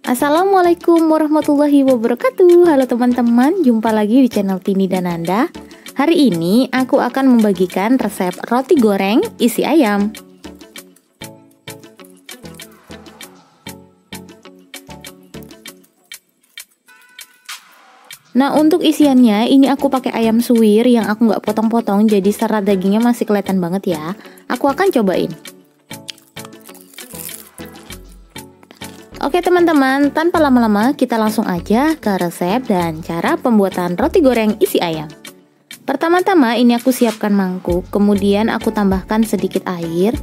Assalamualaikum warahmatullahi wabarakatuh. Halo teman-teman, jumpa lagi di channel Tini dan Nanda. Hari ini aku akan membagikan resep roti goreng isi ayam. Nah, untuk isiannya ini aku pakai ayam suwir yang aku nggak potong-potong, jadi serat dagingnya masih kelihatan banget ya. Aku akan cobain. Oke teman-teman, tanpa lama-lama kita langsung aja ke resep dan cara pembuatan roti goreng isi ayam. Pertama-tama ini aku siapkan mangkuk, kemudian aku tambahkan sedikit air.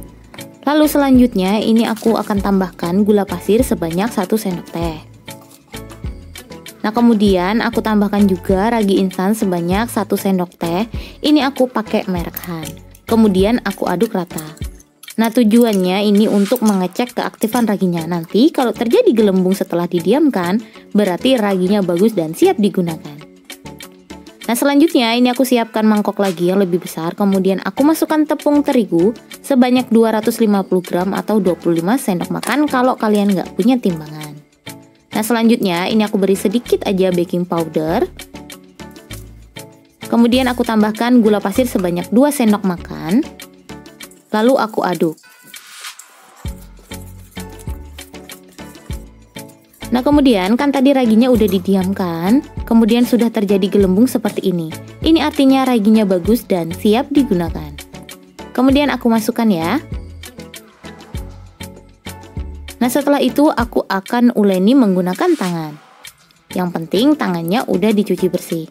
Lalu selanjutnya ini aku akan tambahkan gula pasir sebanyak 1 sendok teh. Nah, kemudian aku tambahkan juga ragi instan sebanyak 1 sendok teh. Ini aku pakai merek Han. Kemudian aku aduk rata. Nah, tujuannya ini untuk mengecek keaktifan raginya. Nanti kalau terjadi gelembung setelah didiamkan, berarti raginya bagus dan siap digunakan. Nah, selanjutnya ini aku siapkan mangkok lagi yang lebih besar. Kemudian aku masukkan tepung terigu sebanyak 250 gram atau 25 sendok makan kalau kalian nggak punya timbangan. Nah, selanjutnya ini aku beri sedikit aja baking powder. Kemudian aku tambahkan gula pasir sebanyak 2 sendok makan. Lalu aku aduk. Nah, kemudian kan tadi raginya udah didiamkan, kemudian sudah terjadi gelembung seperti ini. Ini artinya raginya bagus dan siap digunakan. Kemudian aku masukkan ya. Nah, setelah itu aku akan uleni menggunakan tangan. Yang penting tangannya udah dicuci bersih.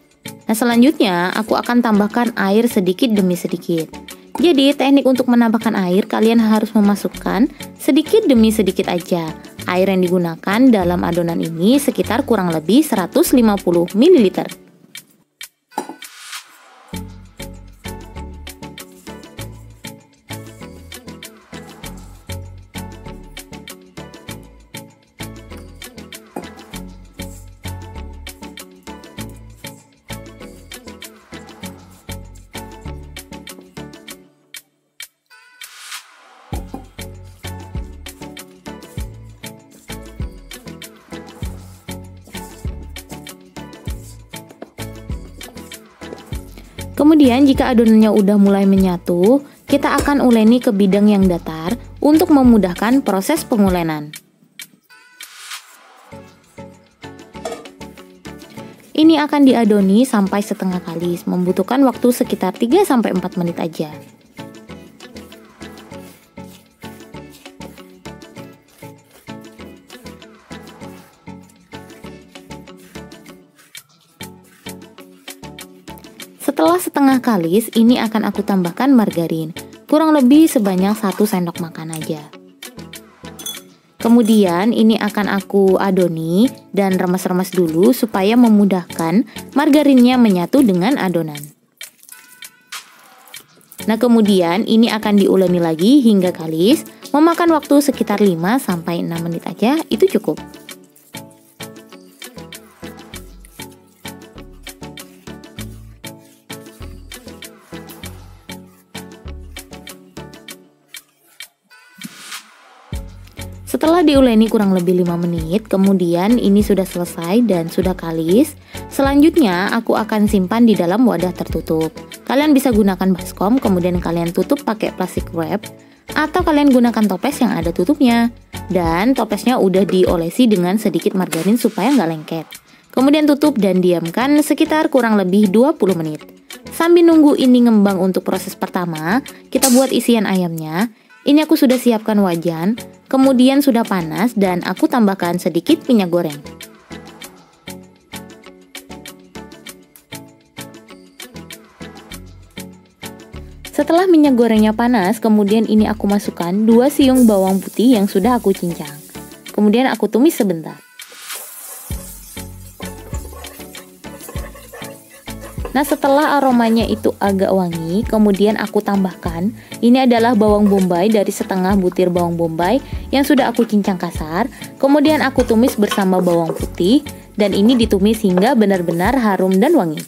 Nah, selanjutnya aku akan tambahkan air sedikit demi sedikit. Jadi teknik untuk menambahkan air, kalian harus memasukkan sedikit demi sedikit aja. Air yang digunakan dalam adonan ini sekitar kurang lebih 150 ml. Kemudian jika adonannya udah mulai menyatu, kita akan uleni ke bidang yang datar untuk memudahkan proses pengulenan. Ini akan diadoni sampai setengah kalis, membutuhkan waktu sekitar 3-4 menit aja. Setelah setengah kalis, ini akan aku tambahkan margarin, kurang lebih sebanyak 1 sendok makan aja. Kemudian ini akan aku adoni dan remes-remes dulu supaya memudahkan margarinnya menyatu dengan adonan. Nah, kemudian ini akan diuleni lagi hingga kalis, memakan waktu sekitar 5-6 menit aja, itu cukup. Setelah diuleni kurang lebih 5 menit, kemudian ini sudah selesai dan sudah kalis. Selanjutnya aku akan simpan di dalam wadah tertutup. Kalian bisa gunakan baskom, kemudian kalian tutup pakai plastik wrap, atau kalian gunakan toples yang ada tutupnya. Dan toplesnya udah diolesi dengan sedikit margarin supaya nggak lengket. Kemudian tutup dan diamkan sekitar kurang lebih 20 menit. Sambil nunggu ini ngembang untuk proses pertama, kita buat isian ayamnya. Ini aku sudah siapkan wajan, kemudian sudah panas dan aku tambahkan sedikit minyak goreng. Setelah minyak gorengnya panas, kemudian ini aku masukkan 2 siung bawang putih yang sudah aku cincang. Kemudian aku tumis sebentar. Nah, setelah aromanya itu agak wangi, kemudian aku tambahkan, ini adalah bawang bombay dari setengah butir bawang bombay yang sudah aku cincang kasar. Kemudian aku tumis bersama bawang putih, dan ini ditumis hingga benar-benar harum dan wangi.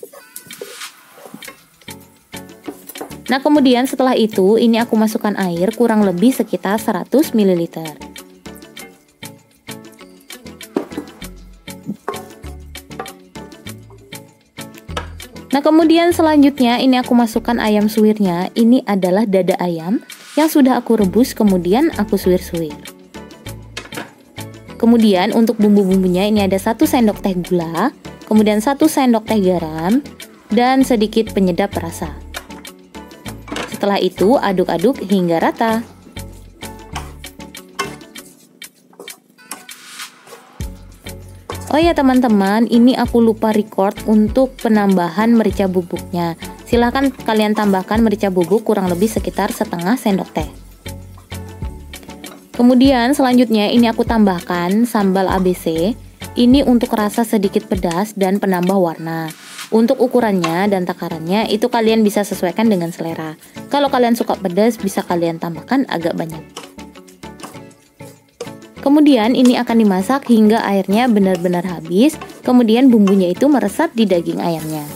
Nah, kemudian setelah itu, ini aku masukkan air kurang lebih sekitar 100 ml. Nah, kemudian selanjutnya ini aku masukkan ayam suwirnya. Ini adalah dada ayam yang sudah aku rebus, kemudian aku suwir-suwir. Kemudian untuk bumbu-bumbunya ini ada 1 sendok teh gula, kemudian 1 sendok teh garam, dan sedikit penyedap rasa. Setelah itu aduk-aduk hingga rata. Oh ya teman-teman, ini aku lupa record untuk penambahan merica bubuknya. Silahkan kalian tambahkan merica bubuk kurang lebih sekitar setengah sendok teh. Kemudian selanjutnya ini aku tambahkan sambal ABC. Ini untuk rasa sedikit pedas dan penambah warna. Untuk ukurannya dan takarannya itu kalian bisa sesuaikan dengan selera. Kalau kalian suka pedas bisa kalian tambahkan agak banyak. Kemudian ini akan dimasak hingga airnya benar-benar habis, kemudian bumbunya itu meresap di daging ayamnya.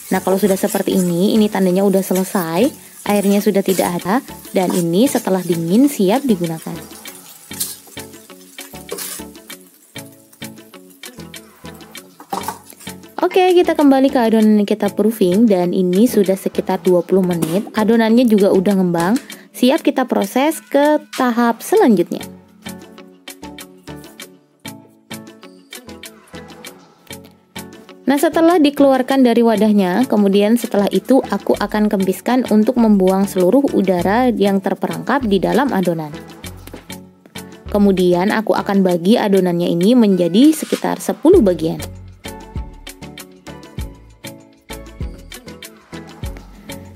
Nah, kalau sudah seperti ini tandanya udah selesai, airnya sudah tidak ada, dan ini setelah dingin siap digunakan. Oke, kita kembali ke adonan yang kita proofing, dan ini sudah sekitar 20 menit, adonannya juga udah ngembang, siap kita proses ke tahap selanjutnya. Nah, setelah dikeluarkan dari wadahnya, kemudian setelah itu aku akan kempiskan untuk membuang seluruh udara yang terperangkap di dalam adonan. Kemudian aku akan bagi adonannya ini menjadi sekitar 10 bagian.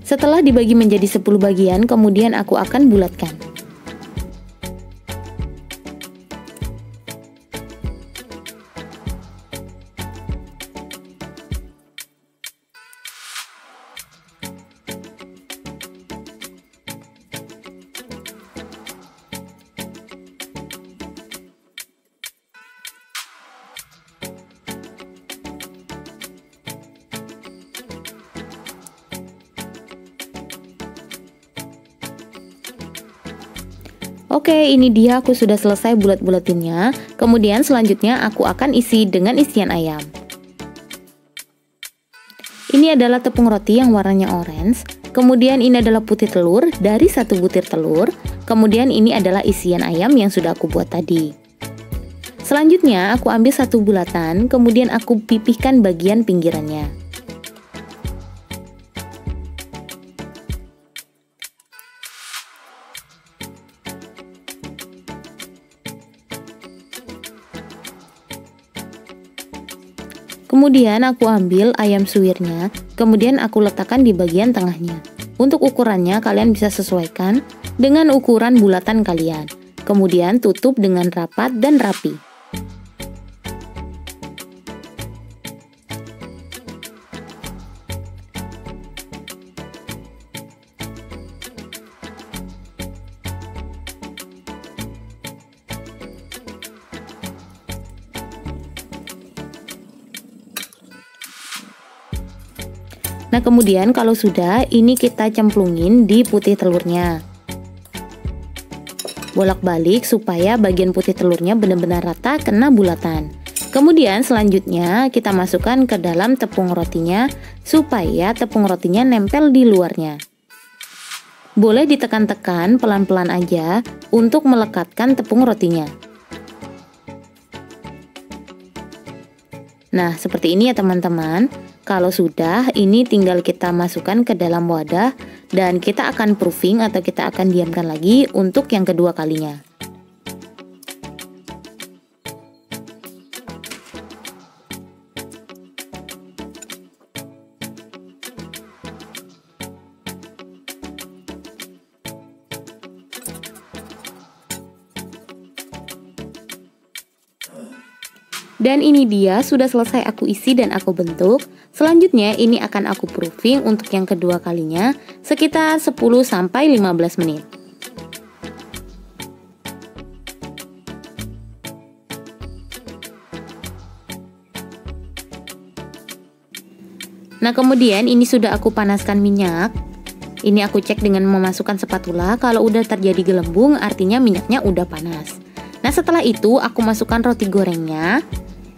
Setelah dibagi menjadi 10 bagian, kemudian aku akan bulatkan. Oke, ini dia aku sudah selesai bulat-bulatinnya. Kemudian selanjutnya aku akan isi dengan isian ayam. Ini adalah tepung roti yang warnanya orange. Kemudian ini adalah putih telur dari 1 butir telur. Kemudian ini adalah isian ayam yang sudah aku buat tadi. Selanjutnya aku ambil 1 bulatan, kemudian aku pipihkan bagian pinggirannya. Kemudian aku ambil ayam suwirnya, kemudian aku letakkan di bagian tengahnya. Untuk ukurannya kalian bisa sesuaikan dengan ukuran bulatan kalian. Kemudian tutup dengan rapat dan rapi. Nah, kemudian kalau sudah, ini kita cemplungin di putih telurnya. Bolak-balik supaya bagian putih telurnya benar-benar rata kena bulatan. Kemudian selanjutnya kita masukkan ke dalam tepung rotinya supaya tepung rotinya nempel di luarnya. Boleh ditekan-tekan pelan-pelan aja untuk melekatkan tepung rotinya. Nah, seperti ini ya teman-teman. Kalau sudah, ini tinggal kita masukkan ke dalam wadah dan kita akan proofing atau kita akan diamkan lagi untuk yang kedua kalinya. Dan ini dia sudah selesai aku isi dan aku bentuk. Selanjutnya ini akan aku proofing untuk yang kedua kalinya sekitar 10-15 menit. Nah, kemudian ini sudah aku panaskan minyak. Ini aku cek dengan memasukkan spatula. Kalau udah terjadi gelembung artinya minyaknya udah panas. Nah, setelah itu aku masukkan roti gorengnya.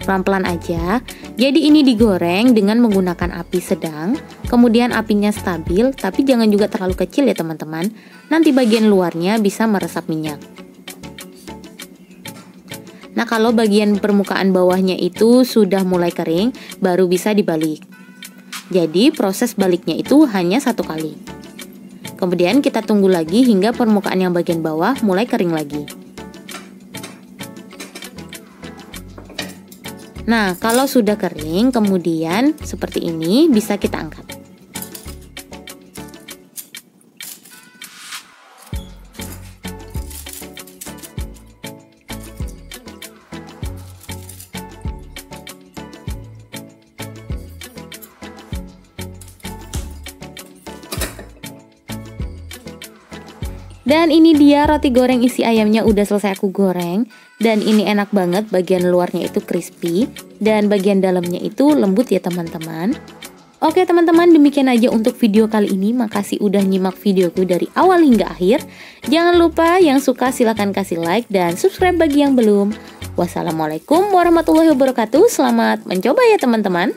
pelan-pelan aja. Jadi ini digoreng dengan menggunakan api sedang, kemudian apinya stabil, tapi jangan juga terlalu kecil ya teman-teman. Nanti bagian luarnya bisa meresap minyak. Nah, kalau bagian permukaan bawahnya itu sudah mulai kering, baru bisa dibalik. Jadi proses baliknya itu hanya 1 kali. Kemudian kita tunggu lagi hingga permukaan yang bagian bawah mulai kering lagi. Nah, kalau sudah kering, kemudian seperti ini bisa kita angkat. Dan ini dia roti goreng isi ayamnya udah selesai aku goreng. Dan ini enak banget, bagian luarnya itu crispy dan bagian dalamnya itu lembut ya teman-teman. Oke teman-teman, demikian aja untuk video kali ini. Makasih udah nyimak videoku dari awal hingga akhir. Jangan lupa yang suka silahkan kasih like dan subscribe bagi yang belum. Wassalamualaikum warahmatullahi wabarakatuh. Selamat mencoba ya teman-teman.